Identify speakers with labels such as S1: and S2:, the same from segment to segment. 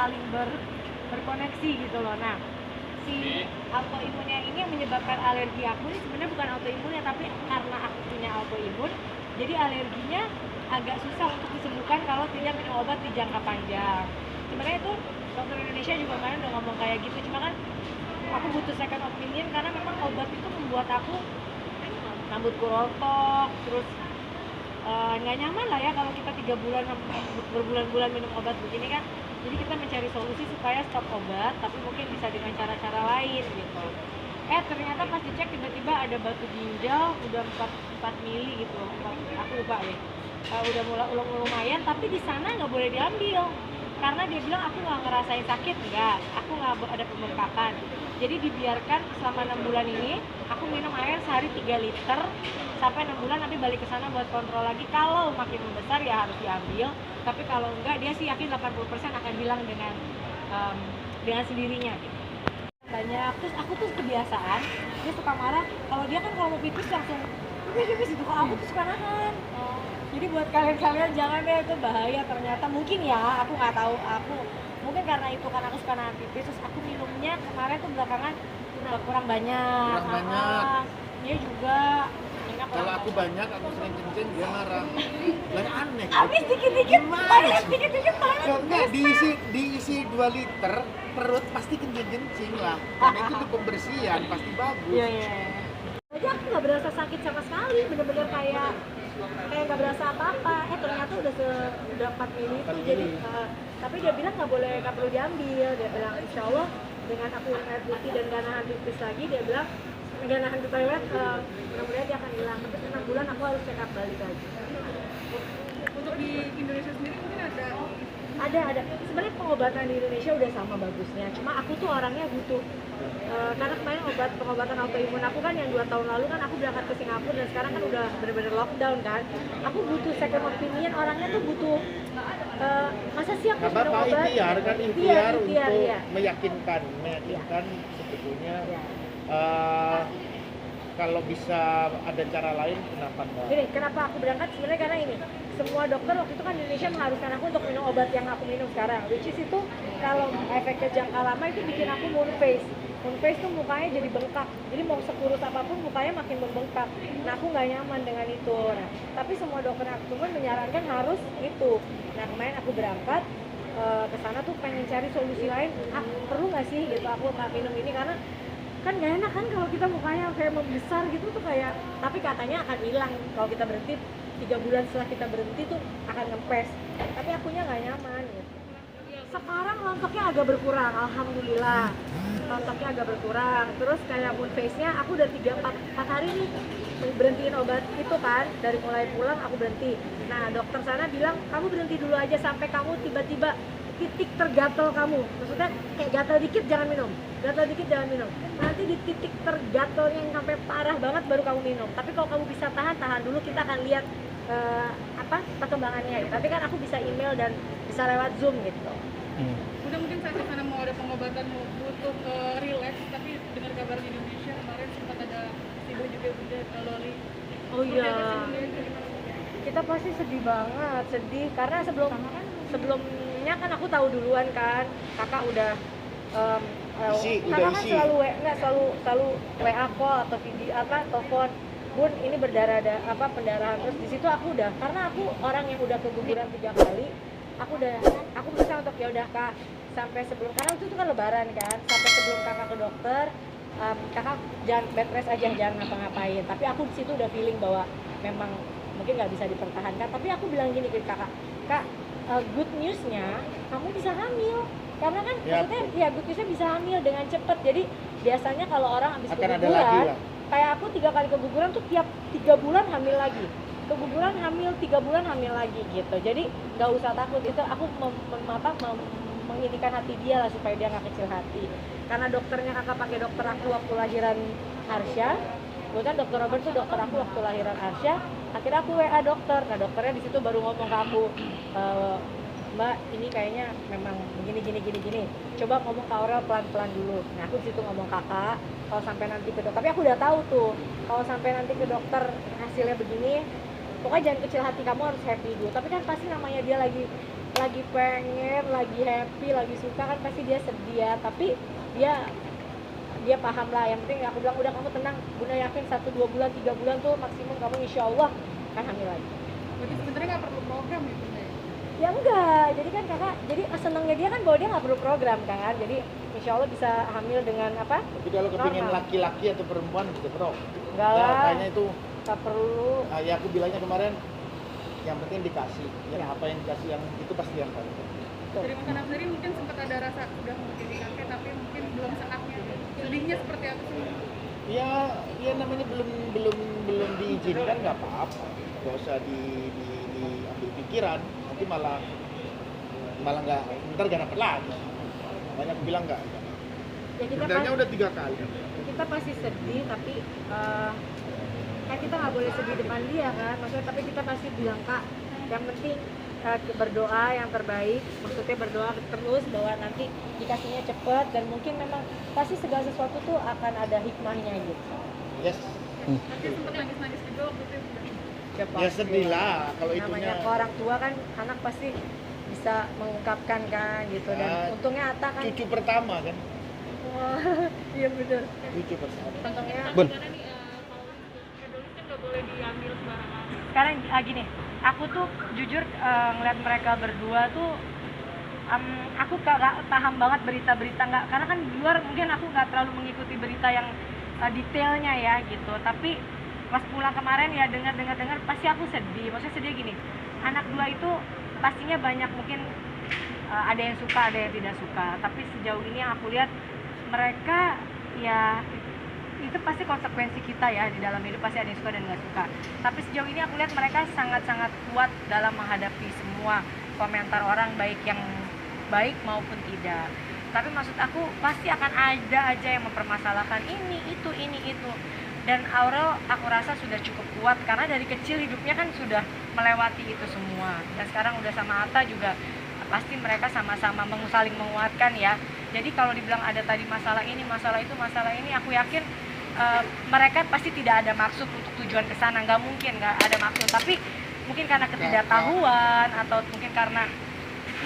S1: saling berkoneksi gitu loh. Nah, si autoimunnya ini yang menyebabkan alergi aku ini sebenarnya bukan autoimunnya, tapi karena aku punya autoimun, jadi alerginya agak susah untuk disembuhkan kalau tidak minum obat di jangka panjang. Sebenarnya itu dokter Indonesia juga kemarin udah ngomong kayak gitu, cuma kan aku butuh second opinion karena memang obat itu membuat aku rambutku rontok, terus nggak nyaman lah ya kalau kita 3 bulan berbulan-bulan minum obat begini kan. Jadi kita mencari solusi supaya stop obat, tapi mungkin bisa dengan cara-cara lain gitu. Ternyata pas dicek tiba-tiba ada batu ginjal udah 4 mili gitu, aku lupa deh. Udah mulai lumayan, tapi di sana nggak boleh diambil karena dia bilang aku nggak ngerasain sakit, nggak, aku nggak ada pembengkakan. Jadi dibiarkan selama 6 bulan ini aku minum air sehari 3 liter sampai 6 bulan, nanti balik ke sana buat kontrol lagi. Kalau makin membesar ya harus diambil, tapi kalau enggak dia sih yakin 80% akan hilang dengan sendirinya gitu. Banyak, terus aku tuh kebiasaan dia suka marah kalau dia kan kalau mau pipis langsung pipis gitu, kalau aku tuh suka nahan. Jadi buat kalian jangan deh, itu bahaya ternyata. Mungkin ya, aku nggak tahu, aku mungkin karena itu, karena aku suka nahan pipis, terus aku minumnya kemarin tuh belakangan kurang banyak. Dia juga
S2: kalau aku banyak, aku sering kencing, dia marah. Lah aneh.
S1: Habis dikit-dikit panas, dikit-dikit panas.
S2: Enggak, diisi 2 liter, perut pasti kencing-kencing lah. Karena itu untuk pembersihan, pasti bagus.
S1: Iya. Jadi aku nggak berasa sakit sama sekali, bener-bener kayak nggak berasa apa-apa. Ternyata udah 4 mili itu, jadi tapi dia bilang nggak perlu diambil. Dia bilang insya Allah dengan aku air putih dan gak nahan pipis lagi, dia bilang gak nahan di toilet, mudah-mudahan dia akan hilang. Tapi 6 bulan aku harus check up balik lagi.
S3: Untuk di Indonesia sendiri mungkin
S1: ada sebenarnya pengobatan di Indonesia udah sama bagusnya, cuma aku tuh orangnya butuh karena kemarin pengobatan autoimun aku kan yang 2 tahun lalu kan aku berangkat ke Singapura, dan sekarang kan udah bener-bener lockdown kan. Aku butuh second opinion, orangnya tuh butuh masa sih aku minum obat
S2: ikhtiar untuk
S1: iya.
S2: meyakinkan sebetulnya kalau bisa ada cara lain, kenapa enggak?
S1: Gini, kenapa aku berangkat sebenarnya karena ini, semua dokter waktu itu kan Indonesia mengharuskan aku untuk minum obat yang aku minum sekarang, which is itu kalau efeknya jangka lama itu bikin aku moon face tuh mukanya jadi bengkak, jadi mau sekurus apapun mukanya makin membengkak. Nah aku nggak nyaman dengan itu. Nah tapi semua dokter aku pun menyarankan harus itu. Nah kemarin aku berangkat ke sana tuh pengen cari solusi lain, perlu nggak sih gitu aku nggak minum ini, karena kan gak enak kan kalau kita mukanya kayak membesar gitu tuh kayak, tapi katanya akan hilang kalau kita berhenti 3 bulan setelah kita berhenti tuh akan ngempes, tapi akunya nggak nyaman gitu. Sekarang rontoknya agak berkurang, alhamdulillah rontoknya agak berkurang. Terus kayak moon face-nya aku udah 3-4 hari nih berhentiin obat itu kan, dari mulai pulang aku berhenti. Nah dokter sana bilang kamu berhenti dulu aja sampai kamu tiba-tiba titik tergatal kamu, maksudnya kayak gatal dikit jangan minum, nanti di titik tergatalnya yang sampai parah banget baru kamu minum. Tapi kalau kamu bisa tahan dulu, kita akan lihat perkembangannya. Tapi kan aku bisa email dan bisa lewat Zoom gitu.
S3: Udah mungkin saat sana mau ada pengobatan, mau butuh relax, tapi dengar kabar di Indonesia kemarin sempat ada ibu juga udah loli.
S1: Oh iya, kita pasti sedih banget, karena sebelumnya kan aku tahu duluan kan, kakak udah kakak kan selalu WA call atau video telepon, Bun ini pendarahan, terus di situ aku udah, karena aku orang yang udah keguguran 3 kali, aku berusaha untuk ya udah Kak, sampai sebelum, karena itu kan lebaran kan, sampai sebelum kakak ke dokter, kakak jangan bed rest aja, jangan ngapa-ngapain. Tapi aku di situ udah feeling bahwa memang mungkin nggak bisa dipertahankan, tapi aku bilang gini ke kakak, Kak, good newsnya kamu bisa hamil, karena kan maksudnya ya good newsnya bisa hamil dengan cepat. Jadi biasanya kalau orang habis keguguran, kayak aku 3 kali keguguran tuh tiap 3 bulan hamil lagi, keguguran hamil 3 bulan hamil lagi gitu. Jadi nggak usah takut, itu aku menginikan hati dia lah supaya dia nggak kecil hati. Karena dokternya kakak pakai dokter aku waktu lahiran Arsya, kemudian dokter Robert tuh dokter aku waktu lahiran Arsya. Akhirnya aku WA dokter, nah dokternya di situ baru ngomong ke aku, Mbak ini kayaknya memang gini, coba ngomong ke Aurel pelan-pelan dulu. Nah aku di situ ngomong kakak, kalau sampai nanti ke dokter, tapi aku udah tahu tuh kalau sampai nanti ke dokter hasilnya begini, pokoknya jangan kecil hati, kamu harus happy dulu. Tapi kan pasti namanya dia lagi lagi pengen, lagi happy, lagi suka kan pasti dia sedih ya, tapi dia paham lah. Yang penting aku bilang udah, kamu tenang, Bunda yakin 1-2 bulan 3 bulan tuh maksimum kamu insya Allah kan hamil lagi.
S3: Berarti sebenarnya nggak perlu program ya Bunda ya?
S1: Ya enggak, jadi kan kakak, jadi senangnya dia kan bahwa dia nggak perlu program kan, jadi insya Allah bisa hamil dengan apa?
S2: Tapi kalau kepingin
S1: Normal.
S2: laki-laki atau perempuan gitu bro,
S1: Enggak
S2: ya
S1: lah,
S2: kayaknya itu
S1: nggak perlu.
S2: ya aku bilangnya kemarin, yang penting dikasih, yang
S1: Ya.
S2: apa yang dikasih yang itu pasti yang paling penting.
S3: Dari Mas Anam sendiri mungkin sempat ada rasa udah mau jadi kakek tapi mungkin belum saatnya. Sedihnya seperti apa sih?
S2: Ya namanya belum diizinkan nggak apa-apa, nggak usah diambil pikiran, nanti malah nggak, ntar gak dapet lagi. Banyak bilang nggak.
S1: Ya
S2: Sebenarnya udah 3 kali.
S1: kita pasti sedih, tapi kan kita nggak boleh sedih depan dia kan, maksudnya tapi kita pasti bilang kak, yang penting berdoa yang terbaik, maksudnya berdoa terus bahwa nanti dikasihnya cepet, dan mungkin memang pasti segala sesuatu tuh akan ada hikmahnya gitu.
S2: Yes.
S3: Nanti sempat nangis-nangis juga waktu itu.
S2: Ya sedih lah kalau
S1: Namanya
S2: itunya.
S1: ke orang tua kan, anak pasti bisa mengungkapkan kan gitu, dan untungnya Atta kan
S2: Cucu pertama kan.
S1: wah, iya bener,
S2: Cucu pertama.
S1: untungnya
S4: Bun.
S3: Gimana nih kalau skedolis kan nggak boleh diambil sembarangan.
S1: sekarang gini, aku tuh jujur ngeliat mereka berdua tuh aku gak paham banget berita-berita, nggak, karena kan di luar mungkin aku nggak terlalu mengikuti berita yang detailnya ya gitu, tapi pas pulang kemarin ya dengar pasti aku sedih. Maksudnya sedih gini, anak dua itu pastinya banyak mungkin ada yang suka ada yang tidak suka, tapi sejauh ini yang aku lihat mereka ya itu pasti konsekuensi kita ya, di dalam hidup pasti ada yang suka dan nggak suka, tapi sejauh ini aku lihat mereka sangat-sangat kuat dalam menghadapi semua komentar orang, baik yang baik maupun tidak. Tapi maksud aku pasti akan ada aja yang mempermasalahkan ini itu. Dan Aurel aku rasa sudah cukup kuat karena dari kecil hidupnya kan sudah melewati itu semua, dan sekarang udah sama Atta juga pasti mereka sama-sama saling menguatkan ya. Jadi kalau dibilang ada tadi masalah ini, masalah itu, masalah ini, aku yakin mereka pasti tidak ada maksud untuk tujuan ke sana, nggak mungkin nggak ada maksud, tapi mungkin karena ketidaktahuan atau mungkin karena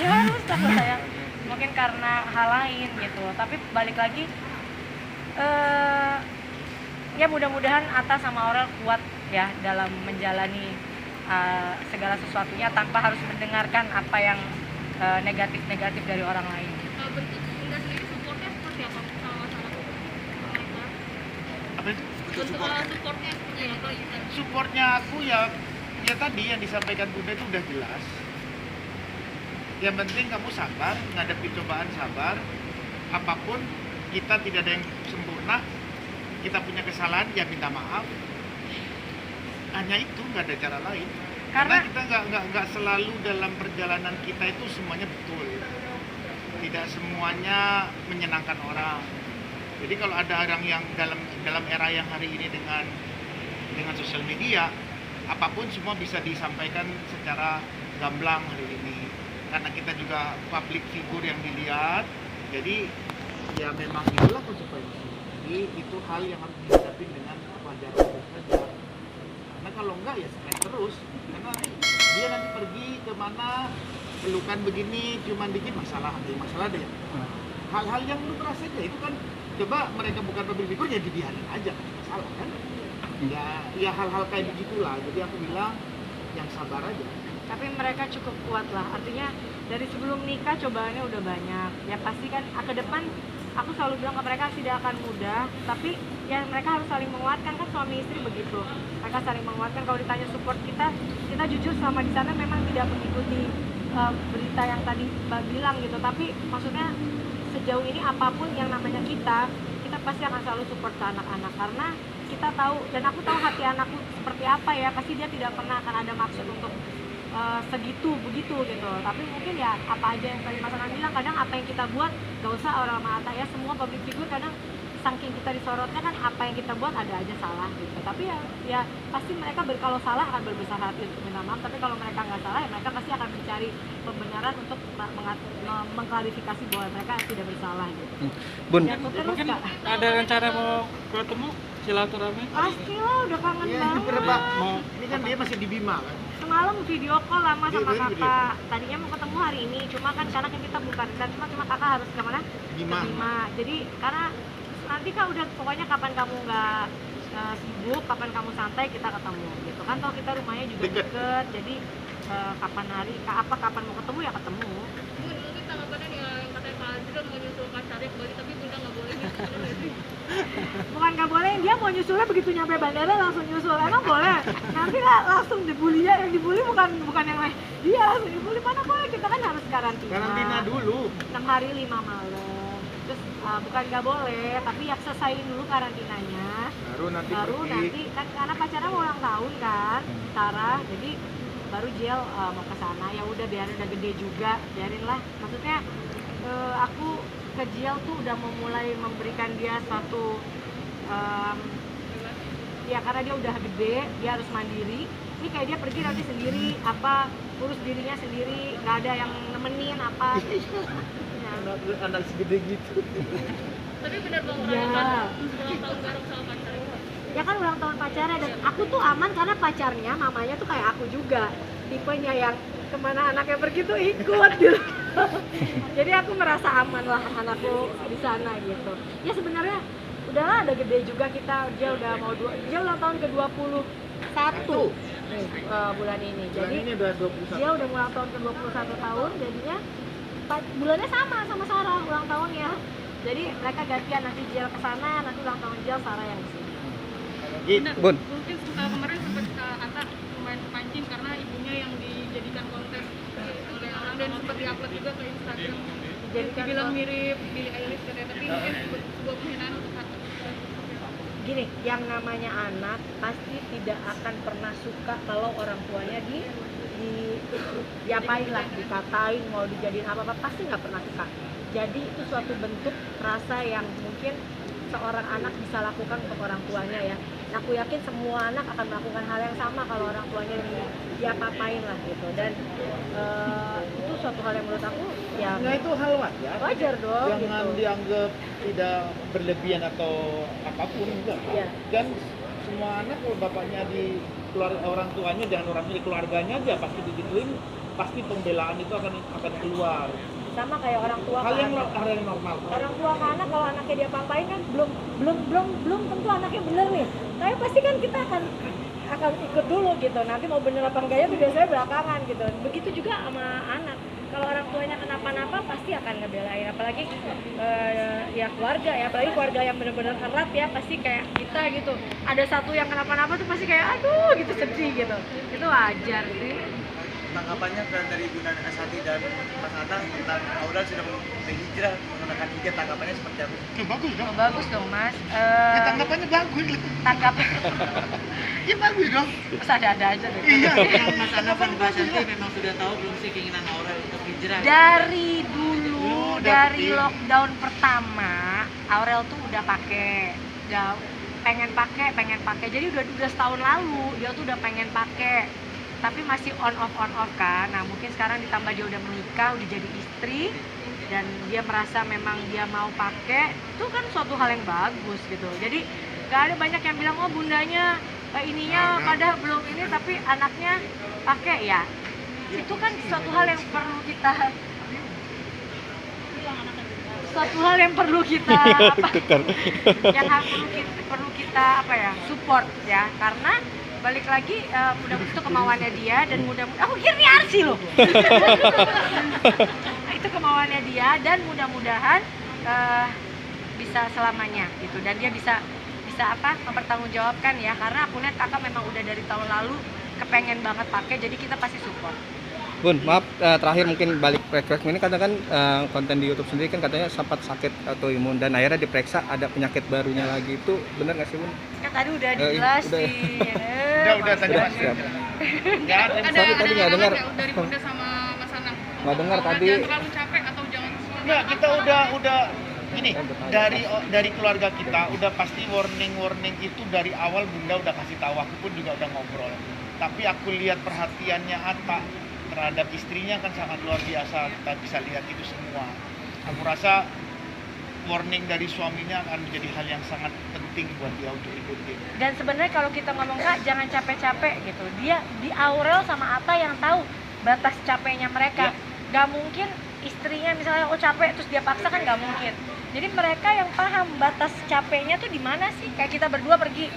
S1: ya harus takut saya, mungkin karena hal lain gitu. Tapi balik lagi ya mudah-mudahan Atta sama Aurel kuat ya dalam menjalani segala sesuatunya tanpa harus mendengarkan apa yang negatif-negatif dari orang lain.
S3: Bentuk Bunda sendiri supportnya seperti apa sama masalah mereka?
S2: Apa itu?
S3: Bentuk supportnya seperti apa?
S2: Supportnya aku ya tadi yang disampaikan Bunda itu udah jelas. Yang penting kamu sabar, menghadapi cobaan sabar. Apapun, kita tidak ada yang sempurna. Kita punya kesalahan, ya minta maaf. Hanya itu, nggak ada cara lain. Karena kita nggak selalu dalam perjalanan kita itu semuanya betul. Tidak semuanya menyenangkan orang. Jadi kalau ada orang yang dalam era yang hari ini dengan sosial media, apapun semua bisa disampaikan secara gamblang hari ini. Karena kita juga public figure yang dilihat, jadi ya memang itulah konsekuensi. Jadi itu hal yang harus dihadapi dengan wajar saja. Karena kalau enggak ya stres terus. Karena dia nanti pergi kemana, pelukan begini, cuman dikit masalah deh. Hal-hal yang lumrah saja itu kan, coba mereka bukan public figure ya dibiarin aja, masalah kan. Ya hal-hal kayak begitulah. Jadi aku bilang yang sabar aja.
S1: Tapi mereka cukup kuat lah, artinya dari sebelum nikah cobaannya udah banyak ya, pasti kan ke depan aku selalu bilang ke mereka tidak akan mudah, tapi ya mereka harus saling menguatkan, kan suami istri begitu, mereka saling menguatkan. Kalau ditanya support kita jujur sama di sana memang tidak mengikuti berita yang tadi Mbak bilang gitu, tapi maksudnya sejauh ini apapun yang namanya kita pasti akan selalu support ke anak-anak, karena kita tahu dan aku tahu hati anakku seperti apa ya, pasti dia tidak pernah akan ada maksud untuk segitu begitu gitu. Tapi mungkin ya apa aja yang tadi Mas Anang bilang, kadang apa yang kita buat gak usah orang mata ya, semua public figure kadang saking kita disorotnya kan apa yang kita buat ada aja salah gitu. Tapi ya pasti mereka kalau salah akan berbesar hati untuk minta maaf, tapi kalau mereka nggak salah ya mereka pasti akan mencari pembenaran untuk mengklarifikasi bahwa mereka tidak bersalah gitu.
S4: Bun,
S1: Ya, terus
S4: mungkin
S1: Kak,
S4: ada rencana mau ketemu silaturahmi?
S1: pasti lah udah kangen
S2: Iya,
S1: banget.
S2: ini berapa? Ini kan dia masih di Bima kan.
S1: malam video call lama
S2: Iya,
S1: sama
S2: tadi video
S1: kakak. Tadinya mau ketemu hari ini, cuma kan karena kita bukan dan cuma kakak harus kemana?
S2: Bima.
S1: Ke Bima. Jadi karena nanti kak udah pokoknya kapan kamu nggak sibuk, kapan kamu santai kita ketemu gitu kan. Toh kita rumahnya juga
S2: Deket.
S1: deket, jadi kapan hari, kapan mau ketemu ya ketemu.
S3: Mungkin tanggapannya yang katanya Pak Azril mau nyusul pacarnya ke Bali tapi Bunda nggak boleh nyusul nggak sih?
S1: Bukan nggak boleh, dia mau nyusulnya begitu nyampe bandara langsung nyusul. Emang boleh? Nanti lah langsung dibully ya, yang dibully bukan yang lain. Dia langsung dibully, mana boleh, kita kan harus karantina.
S2: Karantina dulu.
S1: 6 hari 5 malam. Terus bukan nggak boleh, tapi ya selesaiin dulu karantinanya.
S2: Baru nanti
S1: Nanti kan karena pacarnya mau ulang tahun kan, Sarah. Jadi baru Jiel mau ke sana. Ya udah biarin, udah gede juga, biarin lah. Maksudnya aku ke Jiel tuh udah mau mulai memberikan dia suatu ya karena dia udah gede, dia harus mandiri. Ini kayak dia pergi nanti sendiri, urus dirinya sendiri, nggak ada yang nemenin apa. Ya.
S2: Anak segede gitu.
S3: Tapi benar Bang,
S1: Iya.
S3: merayakan ulang tahun bareng sama pacarnya.
S1: Ya kan ulang tahun pacarnya, dan aku tuh aman karena pacarnya mamanya tuh kayak aku juga, tipenya yang kemana anaknya pergi tuh ikut gitu. Jadi aku merasa aman lah anakku di sana gitu. Ya sebenarnya udahlah, ada gede juga kita, dia udah mau dia ulang tahun ke-21 nih bulan ini.
S2: Bulan
S1: Jadi
S2: ini udah 21.
S1: dia udah ulang tahun ke-21 tahun, jadinya bulannya sama Sarah ulang tahunnya. Jadi mereka gantian, nanti Jiel ke sana, nanti ulang tahun Jiel, Sarah yang di sini.
S2: Gitu.
S4: Bun.
S3: Mungkin kemarin sempat Ata lumayan kepancing karena ibunya yang dijadikan konten oleh orang dan sempat diupload juga ke Instagram.
S1: Dijadikan
S3: Dibilang
S1: konten.
S3: mirip Billie Eilish katanya, tapi mungkin sebuah penghinaan untuk Ata.
S1: Gini, yang namanya anak pasti tidak akan pernah suka kalau orang tuanya diapain lah, dikatain, mau dijadiin apa-apa, pasti nggak pernah suka. Jadi itu suatu bentuk rasa yang mungkin seorang anak bisa lakukan untuk orang tuanya ya. Nah, aku yakin semua anak akan melakukan hal yang sama kalau orang tuanya diapa-apain lah gitu. Dan itu suatu hal yang menurut aku ya
S2: Nah itu hal wajar.
S1: wajar dong.
S2: Jangan
S1: gitu.
S2: dianggap tidak berlebihan atau apapun enggak.
S1: Iya.
S2: Dan semua anak kalau bapaknya di orang tuanya, jangan orang tuanya, di keluarganya aja pasti digituin, pasti pembelaan itu akan keluar.
S1: Sama kayak orang tua
S2: Hal
S1: ke
S2: yang
S1: anak.
S2: normal.
S1: Orang tua ke anak, kalau anaknya dia papain kan belum tentu anaknya bener nih. Tapi pasti kan kita akan ikut dulu gitu. Nanti mau bener apa enggaknya tuh biasanya belakangan gitu. Begitu juga sama anak. Kalau orang tuanya kenapa-napa pasti akan ngebelain. Apalagi ya keluarga ya, apalagi keluarga yang bener-bener erat ya, pasti kayak kita gitu. Ada satu yang kenapa-napa tuh pasti kayak aduh gitu, sedih gitu. Itu wajar sih.
S5: Tanggapannya dari Bunda Asati dan Mas Anang tentang Aurel sudah berhijrah menggunakan hijab, tanggapannya seperti apa?
S2: Ya, bagus dong.
S1: Bagus dong Mas.
S2: Ya, tanggapannya bagus.
S1: Tanggap
S2: Ya bagus dong.
S1: ada aja deh.
S2: Iya.
S5: Mas Anang dan Mbak Santi memang sudah tahu belum sih keinginan Aurel untuk hijrah?
S1: Dari dulu,
S2: Udah
S1: dari
S2: kecil.
S1: lockdown pertama, Aurel tuh udah pengen pakai. Jadi udah setahun lalu dia tuh udah pengen pakai. Tapi masih on off kan. Nah, mungkin sekarang ditambah dia udah menikah, udah jadi istri, dan dia merasa memang dia mau pakai, itu kan suatu hal yang bagus gitu. Jadi gak ada banyak yang bilang oh bundanya ininya pada belum ini, tapi anaknya pakai ya. Itu kan suatu hal yang perlu kita perlu kita apa ya, support ya, karena balik lagi mudah-mudahan itu kemauannya dia, dan mudah-mudahan aku kira ini Arsi loh. Itu kemauannya dia, dan mudah-mudahan bisa selamanya gitu, dan dia bisa mempertanggungjawabkan ya, karena aku lihat kakak memang udah dari tahun lalu kepengen banget pakai, jadi kita pasti support.
S4: Bun, maaf terakhir mungkin balik refresh ini, kadang kan konten di YouTube sendiri kan katanya sempat sakit autoimun dan akhirnya diperiksa ada penyakit barunya lagi, itu benar nggak sih Bun?
S1: Kan tadi udah dijelasin.
S2: Udah tadi
S4: Udah,
S2: Mas.
S4: siap.
S2: Enggak ada.
S4: Sorry, tadi nggak dengar.
S3: Dari Bunda sama Mas Anang.
S4: Nggak dengar tadi.
S3: Jangan terlalu capek atau jangan
S2: Enggak, kita udah gini, dari keluarga kita udah pasti warning itu dari awal. Bunda udah kasih tahu, aku pun juga udah ngobrol. Tapi aku lihat perhatiannya Atta terhadap istrinya kan sangat luar biasa, kita bisa lihat itu semua. Aku rasa warning dari suaminya akan menjadi hal yang sangat penting penting buat dia untuk ikutin.
S1: Dan sebenarnya kalau kita ngomong Kak, jangan capek-capek gitu. Dia di Aurel sama Atta yang tahu batas capeknya mereka. Gak mungkin istrinya misalnya capek terus dia paksa, kan gak mungkin. Jadi mereka yang paham batas capeknya tuh di mana sih. Kayak kita berdua pergi,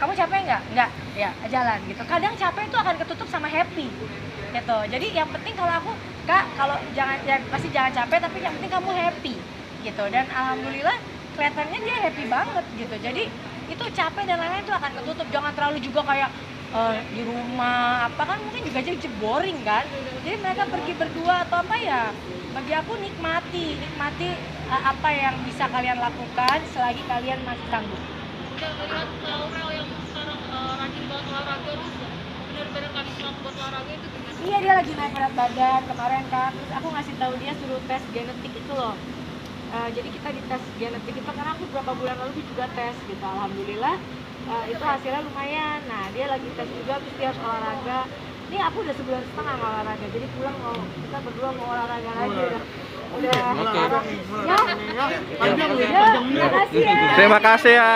S1: kamu capek nggak? Nggak, ya jalan gitu. Kadang capek itu akan ketutup sama happy gitu. Jadi yang penting kalau aku Kak, kalau jangan ya, pasti jangan capek, tapi yang penting kamu happy gitu. Dan alhamdulillah kelihatannya dia happy banget gitu. Jadi itu capek dan lain-lain itu akan ketutup. Jangan terlalu juga kayak di rumah apa, kan mungkin juga jadi boring kan. Jadi mereka pergi berdua atau apa ya, bagi aku nikmati apa yang bisa kalian lakukan selagi kalian masih sanggup.
S3: Udah ngeliat Aurel yang sekarang rajin banget olahraga, terus bener-bener kasih semangat buat olahraga itu gimana?
S1: Iya, dia lagi naik berat badan kemarin kan. Terus aku ngasih tahu dia suruh tes genetik itu loh. Jadi kita dites genetik itu karena aku beberapa bulan lalu juga tes gitu. Alhamdulillah itu hasilnya lumayan. Nah dia lagi tes juga, terus dia harus olahraga. Ini aku udah 1,5 bulan nggak olahraga. Jadi pulang kita berdua mau olahraga lagi udah.
S4: Oke.
S1: Ya, makasih ya.
S4: Terima kasih ya.